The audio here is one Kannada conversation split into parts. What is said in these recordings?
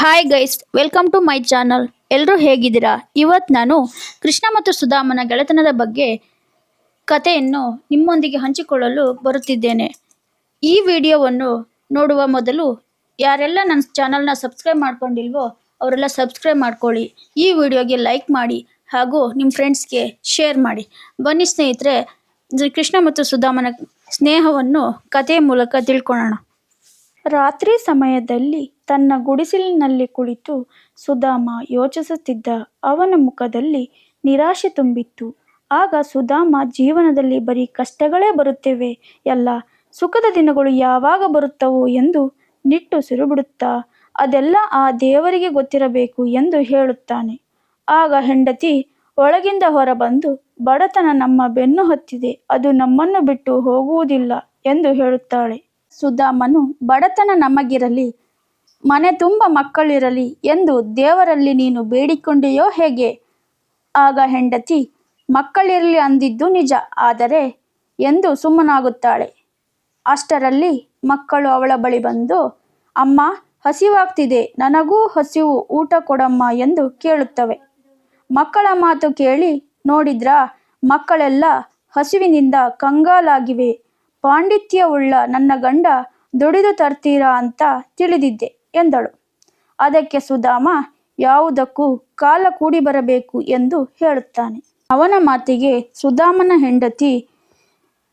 Hi guys, welcome to my channel. ಎಲ್ಲರೂ ಹೇಗಿದ್ದೀರಾ? ಇವತ್ತು ನಾನು ಕೃಷ್ಣ ಮತ್ತು ಸುಧಾಮನ ಗೆಳೆತನದ ಬಗ್ಗೆ ಕಥೆಯನ್ನು ನಿಮ್ಮೊಂದಿಗೆ ಹಂಚಿಕೊಳ್ಳಲು ಬರುತ್ತಿದ್ದೇನೆ. ಈ ವಿಡಿಯೋವನ್ನು ನೋಡುವ ಮೊದಲು ಯಾರೆಲ್ಲ ನನ್ನ ಚಾನಲ್ನ ಸಬ್ಸ್ಕ್ರೈಬ್ ಮಾಡ್ಕೊಂಡಿಲ್ವೋ ಅವರೆಲ್ಲ ಸಬ್ಸ್ಕ್ರೈಬ್ ಮಾಡ್ಕೊಳ್ಳಿ. ಈ ವಿಡಿಯೋಗೆ ಲೈಕ್ ಮಾಡಿ ಹಾಗೂ ನಿಮ್ಮ ಫ್ರೆಂಡ್ಸ್ಗೆ ಶೇರ್ ಮಾಡಿ. ಬನ್ನಿ ಸ್ನೇಹಿತರೆ, ಕೃಷ್ಣ ಮತ್ತು ಸುಧಾಮನ ಸ್ನೇಹವನ್ನು ಕಥೆಯ ಮೂಲಕ ತಿಳ್ಕೊಳ್ಳೋಣ. ರಾತ್ರಿ ಸಮಯದಲ್ಲಿ ತನ್ನ ಗುಡಿಸಲಿನಲ್ಲಿ ಕುಳಿತು ಸುಧಾಮ ಯೋಚಿಸುತ್ತಿದ್ದ. ಅವನ ಮುಖದಲ್ಲಿ ನಿರಾಶೆ ತುಂಬಿತ್ತು. ಆಗ ಸುಧಾಮ, ಜೀವನದಲ್ಲಿ ಬರೀ ಕಷ್ಟಗಳೇ ಬರುತ್ತವೆ, ಎಲ್ಲ ಸುಖದ ದಿನಗಳು ಯಾವಾಗ ಬರುತ್ತವೋ ಎಂದು ನಿಟ್ಟುಸಿರು ಬಿಡುತ್ತಾ, ಅದೆಲ್ಲ ಆ ದೇವರಿಗೆ ಗೊತ್ತಿರಬೇಕು ಎಂದು ಹೇಳುತ್ತಾನೆ. ಆಗ ಹೆಂಡತಿ ಒಳಗಿಂದ ಹೊರಬಂದು, ಬಡತನ ನಮ್ಮ ಬೆನ್ನು ಹತ್ತಿದೆ, ಅದು ನಮ್ಮನ್ನು ಬಿಟ್ಟು ಹೋಗುವುದಿಲ್ಲ ಎಂದು ಹೇಳುತ್ತಾಳೆ. ಸುಧಾಮನು, ಬಡತನ ನಮಗಿರಲಿ, ಮನೆ ತುಂಬ ಮಕ್ಕಳಿರಲಿ ಎಂದು ದೇವರಲ್ಲಿ ನೀನು ಬೇಡಿಕೊಂಡೆಯೋ ಹೇಗೆ? ಆಗ ಹೆಂಡತಿ, ಮಕ್ಕಳಿರಲಿ ಅಂದಿದ್ದು ನಿಜ, ಆದರೆ ಎಂದು ಸುಮ್ಮನಾಗುತ್ತಾಳೆ. ಅಷ್ಟರಲ್ಲಿ ಮಕ್ಕಳು ಅವಳ ಬಳಿ ಬಂದು, ಅಮ್ಮ, ಹಸಿವಾಗ್ತಿದೆ, ನನಗೂ ಹಸಿವು, ಊಟ ಕೊಡಮ್ಮ ಎಂದು ಕೇಳುತ್ತವೆ. ಮಕ್ಕಳ ಮಾತು ಕೇಳಿ ನೋಡಿದ್ರಾ, ಮಕ್ಕಳೆಲ್ಲ ಹಸಿವಿನಿಂದ ಕಂಗಾಲಾಗಿವೆ. ಪಾಂಡಿತ್ಯವುಳ್ಳ ನನ್ನ ಗಂಡ ದುಡಿದು ತರ್ತೀರಾ ಅಂತ ತಿಳಿದಿದ್ದೆ ಎಂದಳು. ಅದಕ್ಕೆ ಸುಧಾಮ, ಯಾವುದಕ್ಕೂ ಕಾಲ ಕೂಡಿ ಬರಬೇಕು ಎಂದು ಹೇಳುತ್ತಾನೆ. ಅವನ ಮಾತಿಗೆ ಸುಧಾಮನ ಹೆಂಡತಿ,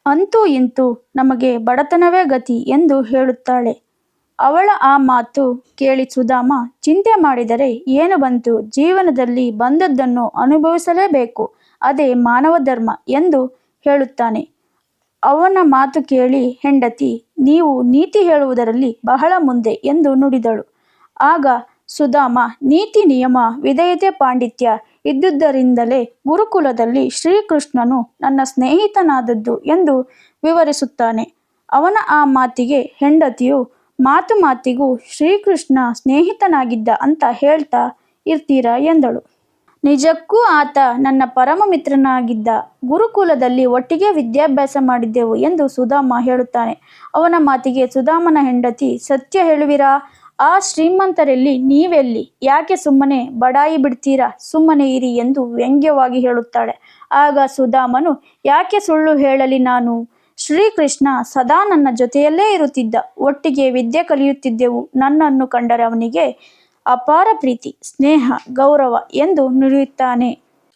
ಅಂತೂ ಇಂತೂ ನಮಗೆ ಬಡತನವೇ ಗತಿ ಎಂದು ಹೇಳುತ್ತಾಳೆ. ಅವಳ ಆ ಮಾತು ಕೇಳಿ ಸುಧಾಮ, ಚಿಂತೆ ಮಾಡಿದರೆ ಏನು ಬಂತು, ಜೀವನದಲ್ಲಿ ಬಂದದ್ದನ್ನು ಅನುಭವಿಸಲೇಬೇಕು, ಅದೇ ಮಾನವ ಧರ್ಮ ಎಂದು ಹೇಳುತ್ತಾನೆ. ಅವನ ಮಾತು ಕೇಳಿ ಹೆಂಡತಿ, ನೀವು ನೀತಿ ಹೇಳುವುದರಲ್ಲಿ ಬಹಳ ಮುಂದೆ ಎಂದು ನುಡಿದಳು. ಆಗ ಸುಧಾಮ, ನೀತಿ, ನಿಯಮ, ವಿಧೇಯತೆ, ಪಾಂಡಿತ್ಯ ಇದ್ದುದರಿಂದಲೇ ಗುರುಕುಲದಲ್ಲಿ ಶ್ರೀಕೃಷ್ಣನು ನನ್ನ ಸ್ನೇಹಿತನಾದದ್ದು ಎಂದು ವಿವರಿಸುತ್ತಾನೆ. ಅವನ ಆ ಮಾತಿಗೆ ಹೆಂಡತಿಯು, ಮಾತು ಮಾತಿಗೂ ಶ್ರೀಕೃಷ್ಣ ಸ್ನೇಹಿತನಾಗಿದ್ದ ಅಂತ ಹೇಳ್ತಾ ಇರ್ತೀರಾ ಎಂದಳು. ನಿಜಕ್ಕೂ ಆತ ನನ್ನ ಪರಮ ಮಿತ್ರನಾಗಿದ್ದ, ಗುರುಕುಲದಲ್ಲಿ ಒಟ್ಟಿಗೆ ವಿದ್ಯಾಭ್ಯಾಸ ಮಾಡಿದ್ದೆವು ಎಂದು ಸುಧಾಮ ಹೇಳುತ್ತಾನೆ. ಅವನ ಮಾತಿಗೆ ಸುಧಾಮನ ಹೆಂಡತಿ, ಸತ್ಯ ಹೇಳುವಿರಾ, ಆ ಶ್ರೀಮಂತರಲ್ಲಿ ನೀವೆಲ್ಲಿ, ಯಾಕೆ ಸುಮ್ಮನೆ ಬಡಾಯಿ ಬಿಡ್ತೀರಾ, ಸುಮ್ಮನೆ ಇರಿ ಎಂದು ವ್ಯಂಗ್ಯವಾಗಿ ಹೇಳುತ್ತಾಳೆ. ಆಗ ಸುಧಾಮನು, ಯಾಕೆ ಸುಳ್ಳು ಹೇಳಲಿ, ನಾನು ಶ್ರೀಕೃಷ್ಣ ಸದಾ ನನ್ನ ಜೊತೆಯಲ್ಲೇ ಇರುತ್ತಿದ್ದ, ಒಟ್ಟಿಗೆ ವಿದ್ಯೆ ಕಲಿಯುತ್ತಿದ್ದೆವು, ನನ್ನನ್ನು ಕಂಡರೆ ಅವನಿಗೆ ಅಪಾರ ಪ್ರೀತಿ, ಸ್ನೇಹ, ಗೌರವ ಎಂದು ನುಡಿಯುತ್ತಾನೆ.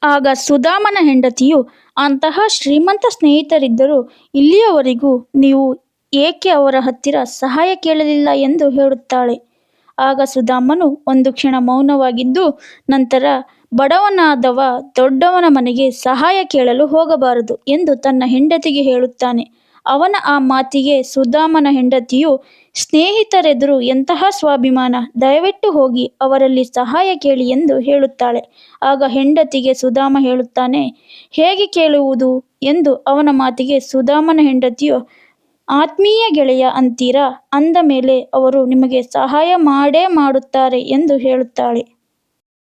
ಆಗ ಸುಧಾಮನ ಹೆಂಡತಿಯು, ಅಂತಹ ಶ್ರೀಮಂತ ಸ್ನೇಹಿತರಿದ್ದರೂ ಇಲ್ಲಿಯವರೆಗೂ ನೀವು ಏಕೆ ಅವರ ಹತ್ತಿರ ಸಹಾಯ ಕೇಳಲಿಲ್ಲ ಎಂದು ಹೇಳುತ್ತಾಳೆ. ಆಗ ಸುಧಾಮನು ಒಂದು ಕ್ಷಣ ಮೌನವಾಗಿದ್ದು, ನಂತರ ಬಡವನಾದವ ದೊಡ್ಡವನ ಮನೆಗೆ ಸಹಾಯ ಕೇಳಲು ಹೋಗಬಾರದು ಎಂದು ತನ್ನ ಹೆಂಡತಿಗೆ ಹೇಳುತ್ತಾನೆ. ಅವನ ಆ ಮಾತಿಗೆ ಸುಧಾಮನ ಹೆಂಡತಿಯು, ಸ್ನೇಹಿತರೆದುರು ಎಂತಹ ಸ್ವಾಭಿಮಾನ, ದಯವಿಟ್ಟು ಹೋಗಿ ಅವರಲ್ಲಿ ಸಹಾಯ ಕೇಳಿ ಎಂದು ಹೇಳುತ್ತಾಳೆ. ಆಗ ಹೆಂಡತಿಗೆ ಸುಧಾಮ ಹೇಳುತ್ತಾನೆ, ಹೇಗೆ ಕೇಳುವುದು ಎಂದು. ಅವನ ಮಾತಿಗೆ ಸುಧಾಮನ ಹೆಂಡತಿಯು, ಆತ್ಮೀಯ ಗೆಳೆಯ ಅಂತೀರಾ, ಅಂದ ಮೇಲೆ ಅವರು ನಿಮಗೆ ಸಹಾಯ ಮಾಡೇ ಮಾಡುತ್ತಾರೆ ಎಂದು ಹೇಳುತ್ತಾಳೆ.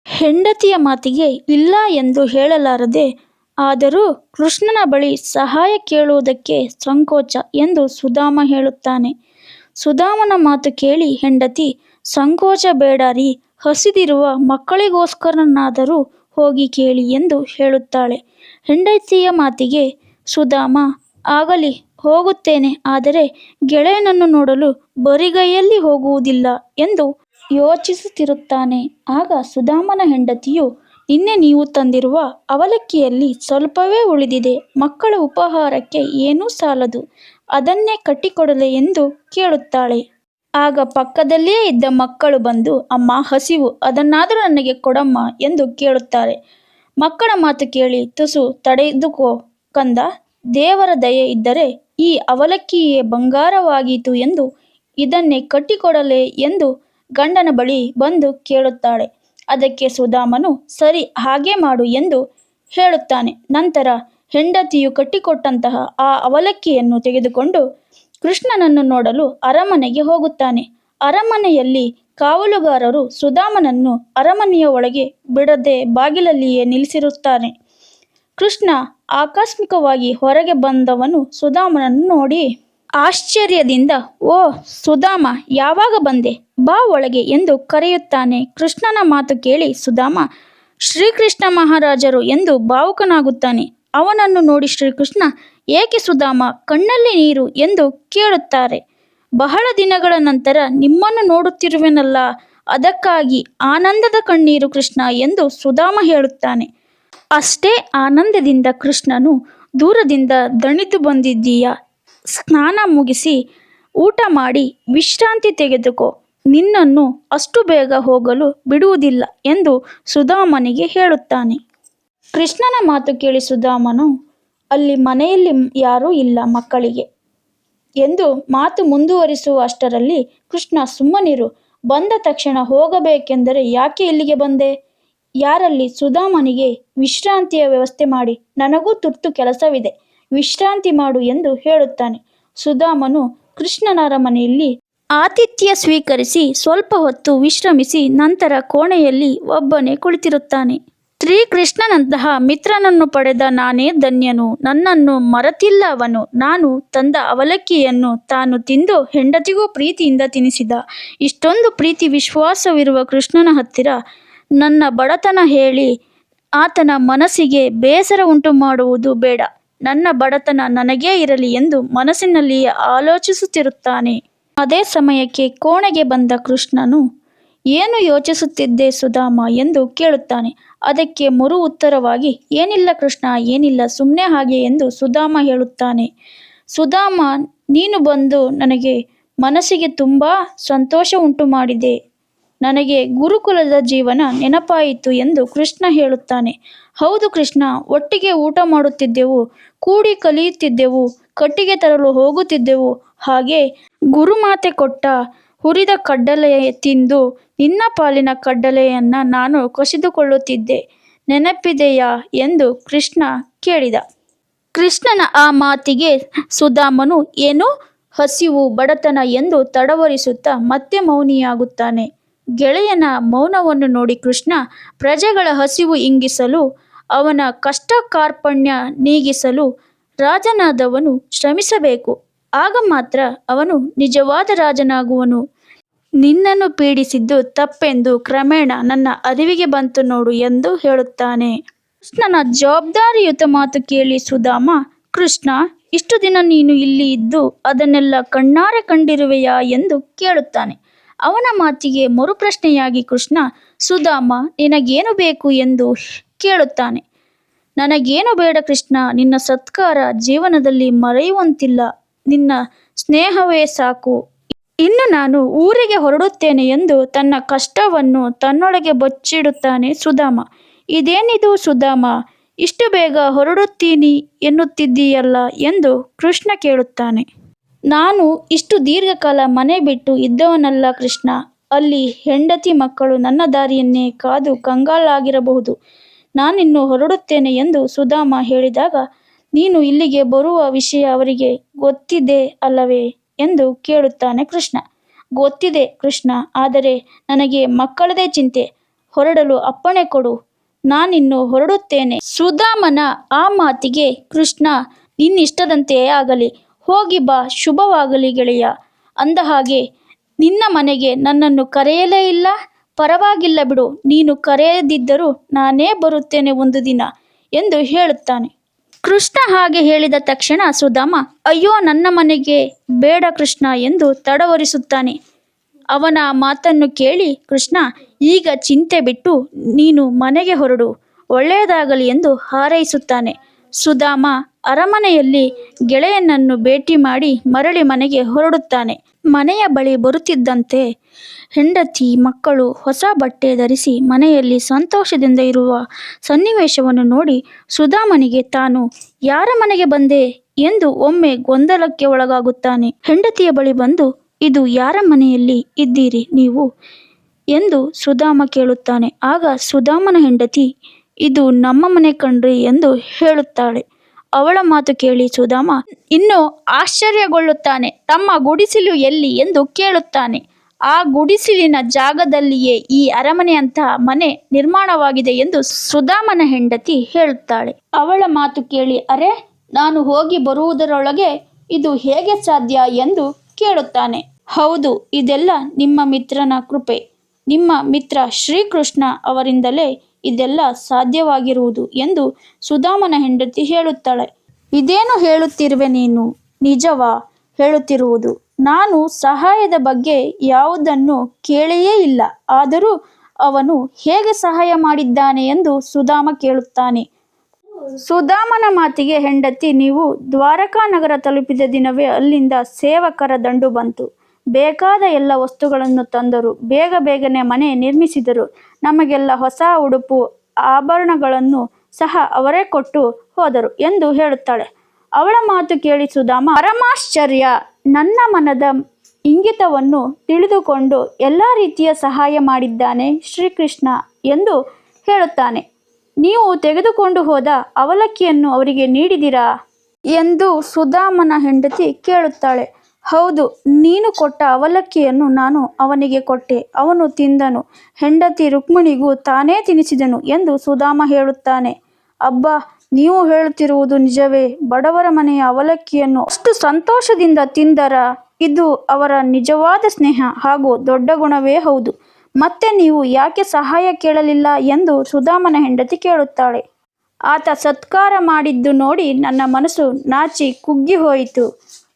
ಹೆಂಡತಿಯ ಮಾತಿಗೆ ಇಲ್ಲ ಎಂದು ಹೇಳಲಾರದೆ, ಆದರೂ ಕೃಷ್ಣನ ಬಳಿ ಸಹಾಯ ಕೇಳುವುದಕ್ಕೆ ಸಂಕೋಚ ಎಂದು ಸುಧಾಮ ಹೇಳುತ್ತಾನೆ. ಸುಧಾಮನ ಮಾತು ಕೇಳಿ ಹೆಂಡತಿ, ಸಂಕೋಚ ಬೇಡ ರೀ, ಹಸಿದಿರುವ ಮಕ್ಕಳಿಗೋಸ್ಕರನಾದರೂ ಹೋಗಿ ಕೇಳಿ ಎಂದು ಹೇಳುತ್ತಾಳೆ. ಹೆಂಡತಿಯ ಮಾತಿಗೆ ಸುಧಾಮ, ಆಗಲಿ, ಹೋಗುತ್ತೇನೆ, ಆದರೆ ಗೆಳೆಯನನ್ನು ನೋಡಲು ಬರಿಗೈಯಲ್ಲಿ ಹೋಗುವುದಿಲ್ಲ ಎಂದು ಯೋಚಿಸುತ್ತಿರುತ್ತಾನೆ. ಆಗ ಸುಧಾಮನ ಹೆಂಡತಿಯು, ನಿನ್ನೆ ನೀವು ತಂದಿರುವ ಅವಲಕ್ಕಿಯಲ್ಲಿ ಸ್ವಲ್ಪವೇ ಉಳಿದಿದೆ, ಮಕ್ಕಳ ಉಪಹಾರಕ್ಕೆ ಏನೂ ಸಾಲದು, ಅದನ್ನೇ ಕಟ್ಟಿಕೊಡಲೆ ಎಂದು ಕೇಳುತ್ತಾಳೆ. ಆಗ ಪಕ್ಕದಲ್ಲಿಯೇ ಇದ್ದ ಮಕ್ಕಳು ಬಂದು, ಅಮ್ಮ, ಹಸಿವು, ಅದನ್ನಾದರೂ ನನಗೆ ಕೊಡಮ್ಮ ಎಂದು ಕೇಳುತ್ತಾರೆ. ಮಕ್ಕಳ ಮಾತು ಕೇಳಿ, ತುಸು ತಡೆದುಕೋ ಕಂದ, ದೇವರ ದಯೆ ಇದ್ದರೆ ಈ ಅವಲಕ್ಕಿಯೇ ಬಂಗಾರವಾದೀತು ಎಂದು ಇದನ್ನೇ ಕಟ್ಟಿಕೊಡಲೆ ಎಂದು ಗಂಡನ ಬಳಿ ಬಂದು ಕೇಳುತ್ತಾಳೆ. ಅದಕ್ಕೆ ಸುಧಾಮನು, ಸರಿ, ಹಾಗೆ ಮಾಡು ಎಂದು ಹೇಳುತ್ತಾನೆ. ನಂತರ ಹೆಂಡತಿಯು ಕಟ್ಟಿಕೊಟ್ಟಂತಹ ಆ ಅವಲಕ್ಕಿಯನ್ನು ತೆಗೆದುಕೊಂಡು ಕೃಷ್ಣನನ್ನು ನೋಡಲು ಅರಮನೆಗೆ ಹೋಗುತ್ತಾನೆ. ಅರಮನೆಯಲ್ಲಿ ಕಾವಲುಗಾರರು ಸುಧಾಮನನ್ನು ಅರಮನೆಯ ಒಳಗೆ ಬಿಡದೆ ಬಾಗಿಲಲ್ಲಿಯೇ ನಿಲ್ಲಿಸಿರುತ್ತಾರೆ. ಕೃಷ್ಣ ಆಕಸ್ಮಿಕವಾಗಿ ಹೊರಗೆ ಬಂದವನು ಸುಧಾಮನನ್ನು ನೋಡಿ, ಆಶ್ಚರ್ಯದಿಂದ, ಓ ಸುಧಾಮ, ಯಾವಾಗ ಬಂದೆ, ಬಾ ಒಳಗೆ ಎಂದು ಕರೆಯುತ್ತಾನೆ. ಕೃಷ್ಣನ ಮಾತು ಕೇಳಿ ಸುಧಾಮ ಶ್ರೀಕೃಷ್ಣ ಮಹಾರಾಜರು ಎಂದು ಭಾವುಕನಾಗುತ್ತಾನೆ. ಅವನನ್ನು ನೋಡಿ ಶ್ರೀಕೃಷ್ಣ, ಏಕೆ ಸುಧಾಮ, ಕಣ್ಣಲ್ಲಿ ನೀರು ಎಂದು ಕೇಳುತ್ತಾರೆ. ಬಹಳ ದಿನಗಳ ನಂತರ ನಿಮ್ಮನ್ನು ನೋಡುತ್ತಿರುವೆನಲ್ಲ, ಅದಕ್ಕಾಗಿ ಆನಂದದ ಕಣ್ಣೀರು ಕೃಷ್ಣ ಎಂದು ಸುಧಾಮ ಹೇಳುತ್ತಾನೆ. ಅಷ್ಟೇ ಆನಂದದಿಂದ ಕೃಷ್ಣನು ದೂರದಿಂದ ದಣಿದು ಬಂದಿದ್ದೀಯಾ, ಸ್ನಾನ ಮುಗಿಸಿ ಊಟ ಮಾಡಿ ವಿಶ್ರಾಂತಿ ತೆಗೆದುಕೋ, ನಿನ್ನನ್ನು ಅಷ್ಟು ಬೇಗ ಹೋಗಲು ಬಿಡುವುದಿಲ್ಲ ಎಂದು ಸುಧಾಮನಿಗೆ ಹೇಳುತ್ತಾನೆ. ಕೃಷ್ಣನ ಮಾತು ಕೇಳಿ ಸುಧಾಮನು, ಅಲ್ಲಿ ಮನೆಯಲ್ಲಿ ಯಾರೂ ಇಲ್ಲ ಮಕ್ಕಳಿಗೆ ಎಂದು ಮಾತು ಮುಂದುವರಿಸುವ ಅಷ್ಟರಲ್ಲಿ ಕೃಷ್ಣ, ಸುಮ್ಮನಿರು, ಬಂದ ತಕ್ಷಣ ಹೋಗಬೇಕೆಂದರೆ ಯಾಕೆ ಇಲ್ಲಿಗೆ ಬಂದೆ, ಯಾರಲ್ಲಿ ಸುಧಾಮನಿಗೆ ವಿಶ್ರಾಂತಿಯ ವ್ಯವಸ್ಥೆ ಮಾಡಿ, ನನಗೂ ತುರ್ತು ಕೆಲಸವಿದೆ, ವಿಶ್ರಾಂತಿ ಮಾಡು ಎಂದು ಹೇಳುತ್ತಾನೆ. ಸುಧಾಮನು ಕೃಷ್ಣನ ಅರಮನೆಯಲ್ಲಿ ಆತಿಥ್ಯ ಸ್ವೀಕರಿಸಿ ಸ್ವಲ್ಪ ಹೊತ್ತು ವಿಶ್ರಮಿಸಿ ನಂತರ ಕೋಣೆಯಲ್ಲಿ ಒಬ್ಬನೇ ಕುಳಿತಿರುತ್ತಾನೆ. ಶ್ರೀಕೃಷ್ಣನಂತಹ ಮಿತ್ರನನ್ನು ಪಡೆದ ನಾನೇ ಧನ್ಯನು, ನನ್ನನ್ನು ಮರೆತಿಲ್ಲ ಅವನು. ನಾನು ತಂದ ಅವಲಕ್ಕಿಯನ್ನು ತಾನು ತಿಂದು ಹೆಂಡತಿಗೂ ಪ್ರೀತಿಯಿಂದ ತಿನ್ನಿಸಿದ. ಇಷ್ಟೊಂದು ಪ್ರೀತಿ ವಿಶ್ವಾಸವಿರುವ ಕೃಷ್ಣನ ಹತ್ತಿರ ನನ್ನ ಬಡತನ ಹೇಳಿ ಆತನ ಮನಸ್ಸಿಗೆ ಬೇಸರ ಉಂಟು ಮಾಡುವುದು ಬೇಡ. ನನ್ನ ಬಡತನ ನನಗೇ ಇರಲಿ ಎಂದು ಮನಸ್ಸಿನಲ್ಲಿಯೇ ಆಲೋಚಿಸುತ್ತಿರುತ್ತಾನೆ. ಅದೇ ಸಮಯಕ್ಕೆ ಕೋಣೆಗೆ ಬಂದ ಕೃಷ್ಣನು, ಏನು ಯೋಚಿಸುತ್ತಿದ್ದೆ ಸುಧಾಮ ಎಂದು ಕೇಳುತ್ತಾನೆ. ಅದಕ್ಕೆ ಮರು ಉತ್ತರವಾಗಿ, ಏನಿಲ್ಲ ಕೃಷ್ಣ, ಏನಿಲ್ಲ, ಸುಮ್ಮನೆ ಹಾಗೆ ಎಂದು ಸುಧಾಮ ಹೇಳುತ್ತಾನೆ. ಸುಧಾಮ, ನೀನು ಬಂದು ನನಗೆ ಮನಸ್ಸಿಗೆ ತುಂಬ ಸಂತೋಷ ಉಂಟು ಮಾಡಿದೆ. ನನಗೆ ಗುರುಕುಲದ ಜೀವನ ನೆನಪಾಯಿತು ಎಂದು ಕೃಷ್ಣ ಹೇಳುತ್ತಾನೆ. ಹೌದು ಕೃಷ್ಣ, ಒಟ್ಟಿಗೆ ಊಟ ಮಾಡುತ್ತಿದ್ದೆವು, ಕೂಡಿ ಕಲಿಯುತ್ತಿದ್ದೆವು, ಕಟ್ಟಿಗೆ ತರಲು ಹೋಗುತ್ತಿದ್ದೆವು. ಹಾಗೆ ಗುರುಮಾತೆ ಕೊಟ್ಟ ಹುರಿದ ಕಡ್ಡಲೆ ತಿಂದು ನಿನ್ನ ಪಾಲಿನ ಕಡ್ಡಲೆಯನ್ನು ನಾನು ಕಸಿದುಕೊಳ್ಳುತ್ತಿದ್ದೆ, ನೆನಪಿದೆಯಾ ಎಂದು ಕೃಷ್ಣ ಕೇಳಿದ. ಕೃಷ್ಣನ ಆ ಮಾತಿಗೆ ಸುಧಾಮನು ಏನು ಹಸಿವು, ಬಡತನ ಎಂದು ತಡವರಿಸುತ್ತಾ ಮತ್ತೆ ಮೌನಿಯಾಗುತ್ತಾನೆ. ಗೆಳೆಯನ ಮೌನವನ್ನು ನೋಡಿ ಕೃಷ್ಣ, ಪ್ರಜೆಗಳ ಹಸಿವು ಇಂಗಿಸಲು, ಅವನ ಕಷ್ಟ ಕಾರ್ಪಣ್ಯ ನೀಗಿಸಲು ರಾಜನಾದವನು ಶ್ರಮಿಸಬೇಕು. ಆಗ ಮಾತ್ರ ಅವನು ನಿಜವಾದ ರಾಜನಾಗುವನು. ನಿನ್ನನ್ನು ಪೀಡಿಸಿದ್ದು ತಪ್ಪೆಂದು ಕ್ರಮೇಣ ನನ್ನ ಅರಿವಿಗೆ ಬಂತು ನೋಡು ಎಂದು ಹೇಳುತ್ತಾನೆ. ಕೃಷ್ಣನ ಜವಾಬ್ದಾರಿಯುತ ಮಾತು ಕೇಳಿ ಸುಧಾಮ, ಕೃಷ್ಣ, ಇಷ್ಟು ದಿನ ನೀನು ಇಲ್ಲಿ ಇದ್ದು ಅದನ್ನೆಲ್ಲ ಕಣ್ಣಾರೆ ಕಂಡಿರುವೆಯಾ ಎಂದು ಕೇಳುತ್ತಾನೆ. ಅವನ ಮಾತಿಗೆ ಮರುಪ್ರಶ್ನೆಯಾಗಿ ಕೃಷ್ಣ, ಸುಧಾಮ, ನಿನಗೇನು ಬೇಕು ಎಂದು ಕೇಳುತ್ತಾನೆ. ನನಗೇನು ಬೇಡ ಕೃಷ್ಣ, ನಿನ್ನ ಸತ್ಕಾರ ಜೀವನದಲ್ಲಿ ಮರೆಯುವಂತಿಲ್ಲ, ನಿನ್ನ ಸ್ನೇಹವೇ ಸಾಕು. ಇನ್ನು ನಾನು ಊರಿಗೆ ಹೊರಡುತ್ತೇನೆ ಎಂದು ತನ್ನ ಕಷ್ಟವನ್ನು ತನ್ನೊಳಗೆ ಬಚ್ಚಿಡುತ್ತಾನೆ ಸುಧಾಮ. ಇದೇನಿದು ಸುಧಾಮ, ಇಷ್ಟು ಬೇಗ ಹೊರಡುತ್ತೀನಿ ಎನ್ನುತ್ತಿದ್ದೀಯಲ್ಲ ಎಂದು ಕೃಷ್ಣ ಕೇಳುತ್ತಾನೆ. ನಾನು ಇಷ್ಟು ದೀರ್ಘಕಾಲ ಮನೆ ಬಿಟ್ಟು ಇದ್ದವನಲ್ಲ ಕೃಷ್ಣ. ಅಲ್ಲಿ ಹೆಂಡತಿ ಮಕ್ಕಳು ನನ್ನ ದಾರಿಯನ್ನೇ ಕಾದು ಕಂಗಾಲಾಗಿರಬಹುದು. ನಾನಿನ್ನು ಹೊರಡುತ್ತೇನೆ ಎಂದು ಸುಧಾಮ ಹೇಳಿದಾಗ, ನೀನು ಇಲ್ಲಿಗೆ ಬರುವ ವಿಷಯ ಅವರಿಗೆ ಗೊತ್ತಿದೆ ಅಲ್ಲವೇ ಎಂದು ಕೇಳುತ್ತಾನೆ ಕೃಷ್ಣ. ಗೊತ್ತಿದೆ ಕೃಷ್ಣ, ಆದರೆ ನನಗೆ ಮಕ್ಕಳದೇ ಚಿಂತೆ. ಹೊರಡಲು ಅಪ್ಪಣೆ ಕೊಡು, ನಾನಿನ್ನು ಹೊರಡುತ್ತೇನೆ. ಸುಧಾಮನ ಆ ಮಾತಿಗೆ ಕೃಷ್ಣ, ನಿನ್ನಿಷ್ಟದಂತೆಯೇ ಆಗಲಿ, ಹೋಗಿ ಬಾ, ಶುಭವಾಗಲಿ ಗೆಳೆಯ. ಅಂದಹಾಗೆ ನಿನ್ನ ಮನೆಗೆ ನನ್ನನ್ನು ಕರೆಯಲೇ ಇಲ್ಲ, ಪರವಾಗಿಲ್ಲ ಬಿಡು, ನೀನು ಕರೆಯದಿದ್ದರೂ ನಾನೇ ಬರುತ್ತೇನೆ ಒಂದು ದಿನ ಎಂದು ಹೇಳುತ್ತಾನೆ. ಕೃಷ್ಣ ಹಾಗೆ ಹೇಳಿದ ತಕ್ಷಣ ಸುಧಾಮ, ಅಯ್ಯೋ ನನ್ನ ಮನೆಗೆ ಬೇಡ ಕೃಷ್ಣ ಎಂದು ತಡವರಿಸುತ್ತಾನೆ. ಅವನ ಮಾತನ್ನು ಕೇಳಿ ಕೃಷ್ಣ, ಈಗ ಚಿಂತೆ ಬಿಟ್ಟು ನೀನು ಮನೆಗೆ ಹೊರಡು, ಒಳ್ಳೆಯದಾಗಲಿ ಎಂದು ಹಾರೈಸುತ್ತಾನೆ. ಸುಧಾಮ ಅರಮನೆಯಲ್ಲಿ ಗೆಳೆಯನನ್ನು ಭೇಟಿ ಮಾಡಿ ಮರಳಿ ಮನೆಗೆ ಹೊರಡುತ್ತಾನೆ. ಮನೆಯ ಬಳಿ ಬರುತ್ತಿದ್ದಂತೆ ಹೆಂಡತಿ ಮಕ್ಕಳು ಹೊಸ ಬಟ್ಟೆ ಧರಿಸಿ ಮನೆಯಲ್ಲಿ ಸಂತೋಷದಿಂದ ಇರುವ ಸನ್ನಿವೇಶವನ್ನು ನೋಡಿ ಸುಧಾಮನಿಗೆ ತಾನು ಯಾರ ಮನೆಗೆ ಬಂದೆ ಎಂದು ಒಮ್ಮೆ ಗೊಂದಲಕ್ಕೆ ಒಳಗಾಗುತ್ತಾನೆ. ಹೆಂಡತಿಯ ಬಳಿ ಬಂದು, ಇದು ಯಾರ ಮನೆಯಲ್ಲಿ ಇದ್ದೀರಿ ನೀವು ಎಂದು ಸುಧಾಮ ಕೇಳುತ್ತಾನೆ. ಆಗ ಸುಧಾಮನ ಹೆಂಡತಿ, ಇದು ನಮ್ಮ ಮನೆ ಕಣ್ರಿ ಎಂದು ಹೇಳುತ್ತಾಳೆ. ಅವಳ ಮಾತು ಕೇಳಿ ಸುಧಾಮ ಇನ್ನೂ ಆಶ್ಚರ್ಯಗೊಳ್ಳುತ್ತಾನೆ. ತಮ್ಮ ಗುಡಿಸಲು ಎಲ್ಲಿ ಎಂದು ಕೇಳುತ್ತಾನೆ. ಆ ಗುಡಿಸಲಿನ ಜಾಗದಲ್ಲಿಯೇ ಈ ಅರಮನೆಯಂತಹ ಮನೆ ನಿರ್ಮಾಣವಾಗಿದೆ ಎಂದು ಸುಧಾಮನ ಹೆಂಡತಿ ಹೇಳುತ್ತಾಳೆ. ಅವಳ ಮಾತು ಕೇಳಿ, ಅರೆ, ನಾನು ಹೋಗಿ ಬರುವುದರೊಳಗೆ ಇದು ಹೇಗೆ ಸಾಧ್ಯ ಎಂದು ಕೇಳುತ್ತಾನೆ. ಹೌದು, ಇದೆಲ್ಲ ನಿಮ್ಮ ಮಿತ್ರನ ಕೃಪೆ. ನಿಮ್ಮ ಮಿತ್ರ ಶ್ರೀಕೃಷ್ಣ ಅವರಿಂದಲೇ ಇದೆಲ್ಲ ಸಾಧ್ಯವಾಗಿರುವುದು ಎಂದು ಸುಧಾಮನ ಹೆಂಡತಿ ಹೇಳುತ್ತಾಳೆ. ಇದೇನು ಹೇಳುತ್ತಿರುವೆ ನೀನು? ನಿಜವಾ ಹೇಳುತ್ತಿರುವುದು? ನಾನು ಸಹಾಯದ ಬಗ್ಗೆ ಯಾವುದನ್ನು ಕೇಳಿಯೇ ಇಲ್ಲ. ಆದರೂ ಅವನು ಹೇಗೆ ಸಹಾಯ ಮಾಡಿದ್ದಾನೆ ಎಂದು ಸುಧಾಮ ಕೇಳುತ್ತಾನೆ. ಸುಧಾಮನ ಮಾತಿಗೆ ಹೆಂಡತಿ, ನೀವು ದ್ವಾರಕಾ ನಗರ ತಲುಪಿದ ದಿನವೇ ಅಲ್ಲಿಂದ ಸೇವಕರ ದಂಡು ಬಂತು. ಬೇಕಾದ ಎಲ್ಲ ವಸ್ತುಗಳನ್ನು ತಂದರು. ಬೇಗನೆ ಮನೆ ನಿರ್ಮಿಸಿದರು. ನಮಗೆಲ್ಲ ಹೊಸ ಉಡುಪು ಆಭರಣಗಳನ್ನು ಸಹ ಅವರೇ ಕೊಟ್ಟು ಹೋದರು ಎಂದು ಹೇಳುತ್ತಾಳೆ. ಅವಳ ಮಾತು ಕೇಳಿ ಸುಧಾಮ ಪರಮಾಶ್ಚರ್ಯ. ನನ್ನ ಮನದ ಇಂಗಿತವನ್ನು ತಿಳಿದುಕೊಂಡು ಎಲ್ಲ ರೀತಿಯ ಸಹಾಯ ಮಾಡಿದ್ದಾನೆ ಶ್ರೀಕೃಷ್ಣ ಎಂದು ಹೇಳುತ್ತಾನೆ. ನೀವು ತೆಗೆದುಕೊಂಡು ಹೋದ ಅವಲಕ್ಕಿಯನ್ನು ಅವರಿಗೆ ನೀಡಿದಿರಾ ಎಂದು ಸುಧಾಮನ ಹೆಂಡತಿ ಕೇಳುತ್ತಾಳೆ. ಹೌದು, ನೀನು ಕೊಟ್ಟ ಅವಲಕ್ಕಿಯನ್ನು ನಾನು ಅವನಿಗೆ ಕೊಟ್ಟೆ. ಅವನು ತಿಂದನು. ಹೆಂಡತಿ ರುಕ್ಮಿಣಿಗೂ ತಾನೇ ತಿನ್ನಿಸಿದನು ಎಂದು ಸುಧಾಮ ಹೇಳುತ್ತಾನೆ. ಅಬ್ಬಾ, ನೀವು ಹೇಳುತ್ತಿರುವುದು ನಿಜವೇ? ಬಡವರ ಮನೆಯ ಅವಲಕ್ಕಿಯನ್ನು ಅಷ್ಟು ಸಂತೋಷದಿಂದ ತಿಂದರ? ಇದು ಅವರ ನಿಜವಾದ ಸ್ನೇಹ ಹಾಗೂ ದೊಡ್ಡ ಗುಣವೇ ಹೌದು. ಮತ್ತೆ ನೀವು ಯಾಕೆ ಸಹಾಯ ಕೇಳಲಿಲ್ಲ ಎಂದು ಸುಧಾಮನ ಹೆಂಡತಿ ಕೇಳುತ್ತಾಳೆ. ಆತ ಸತ್ಕಾರ ಮಾಡಿದ್ದು ನೋಡಿ ನನ್ನ ಮನಸ್ಸು ನಾಚಿ ಕುಗ್ಗಿ ಹೋಯಿತು.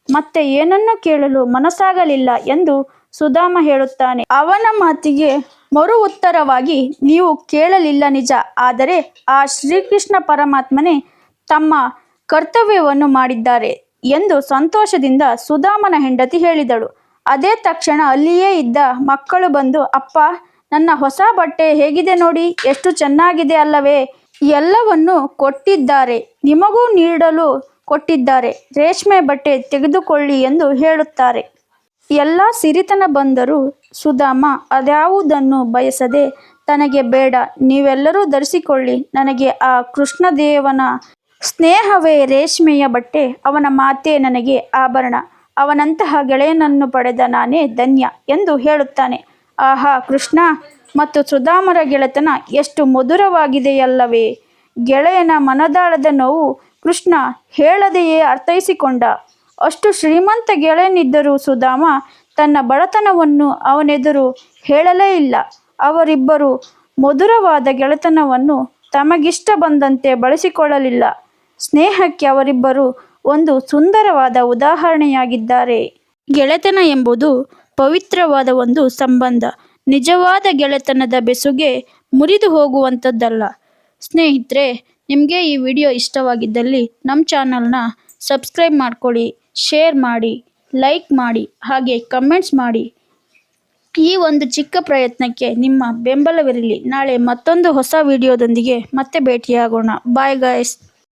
ಮತ್ತೆ ಏನನ್ನೂ ಕೇಳಲು ಮನಸ್ಸಾಗಲಿಲ್ಲ ಎಂದು ಸುಧಾಮ ಹೇಳುತ್ತಾನೆ. ಅವನ ಮಾತಿಗೆ ಮರು ಉತ್ತರವಾಗಿ, ನೀವು ಕೇಳಲಿಲ್ಲ ನಿಜ, ಆದರೆ ಆ ಶ್ರೀಕೃಷ್ಣ ಪರಮಾತ್ಮನೇ ತಮ್ಮ ಕರ್ತವ್ಯವನ್ನು ಮಾಡಿದ್ದಾರೆ ಎಂದು ಸಂತೋಷದಿಂದ ಸುಧಾಮನ ಹೆಂಡತಿ ಹೇಳಿದಳು. ಅದೇ ತಕ್ಷಣ ಅಲ್ಲಿಯೇ ಇದ್ದ ಮಕ್ಕಳು ಬಂದು, ಅಪ್ಪ, ನನ್ನ ಹೊಸ ಬಟ್ಟೆ ಹೇಗಿದೆ ನೋಡಿ, ಎಷ್ಟು ಚೆನ್ನಾಗಿದೆ ಅಲ್ಲವೇ? ಎಲ್ಲವನ್ನು ಕೊಟ್ಟಿದ್ದಾರೆ. ನಿಮಗೂ ನೀಡಲು ಕೊಟ್ಟಿದ್ದಾರೆ. ರೇಷ್ಮೆ ಬಟ್ಟೆ ತೆಗೆದುಕೊಳ್ಳಿ ಎಂದು ಹೇಳುತ್ತಾರೆ. ಎಲ್ಲ ಸಿರಿತನ ಬಂದರೂ ಸುಧಾಮ ಅದ್ಯಾವುದನ್ನು ಬಯಸದೆ, ತನಗೆ ಬೇಡ, ನೀವೆಲ್ಲರೂ ಧರಿಸಿಕೊಳ್ಳಿ. ನನಗೆ ಆ ಕೃಷ್ಣದೇವನ ಸ್ನೇಹವೇ ರೇಷ್ಮೆಯ ಬಟ್ಟೆ. ಅವನ ಮಾತೇ ನನಗೆ ಆಭರಣ. ಅವನಂತಹ ಗೆಳೆಯನನ್ನು ಪಡೆದ ನಾನೇ ಧನ್ಯ ಎಂದು ಹೇಳುತ್ತಾನೆ. ಆಹಾ, ಕೃಷ್ಣ ಮತ್ತು ಸುಧಾಮರ ಗೆಳೆತನ ಎಷ್ಟು ಮಧುರವಾಗಿದೆಯಲ್ಲವೇ? ಗೆಳೆಯನ ಮನದಾಳದ ನೋವು ಕೃಷ್ಣ ಹೇಳದೆಯೇ ಅರ್ಥೈಸಿಕೊಂಡ. ಅಷ್ಟು ಶ್ರೀಮಂತ ಗೆಳೆಯನಿದ್ದರೂ ಸುಧಾಮ ತನ್ನ ಬಡತನವನ್ನು ಅವನೆದುರು ಹೇಳಲೇ ಇಲ್ಲ. ಅವರಿಬ್ಬರು ಮಧುರವಾದ ಗೆಳೆತನವನ್ನು ತಮಗಿಷ್ಟ ಬಂದಂತೆ ಬಳಸಿಕೊಳ್ಳಲಿಲ್ಲ. ಸ್ನೇಹಕ್ಕೆ ಅವರಿಬ್ಬರು ಒಂದು ಸುಂದರವಾದ ಉದಾಹರಣೆಯಾಗಿದ್ದಾರೆ. ಗೆಳೆತನ ಎಂಬುದು ಪವಿತ್ರವಾದ ಒಂದು ಸಂಬಂಧ. ನಿಜವಾದ ಗೆಳೆತನದ ಬೆಸುಗೆ ಮುರಿದು ಹೋಗುವಂಥದ್ದಲ್ಲ. ಸ್ನೇಹಿತರೆ, ನಿಮಗೆ ಈ ವಿಡಿಯೋ ಇಷ್ಟವಾಗಿದ್ದಲ್ಲಿ ನಮ್ಮ ಚಾನಲ್ನ ಸಬ್ಸ್ಕ್ರೈಬ್ ಮಾಡ್ಕೊಳ್ಳಿ, ಶೇರ್ ಮಾಡಿ, ಲೈಕ್ ಮಾಡಿ, ಹಾಗೆ ಕಮೆಂಟ್ಸ್ ಮಾಡಿ. ಈ ಒಂದು ಚಿಕ್ಕ ಪ್ರಯತ್ನಕ್ಕೆ ನಿಮ್ಮ ಬೆಂಬಲವಿರಲಿ. ನಾಳೆ ಮತ್ತೊಂದು ಹೊಸ ವಿಡಿಯೋದೊಂದಿಗೆ ಮತ್ತೆ ಭೇಟಿಯಾಗೋಣ. Bye guys.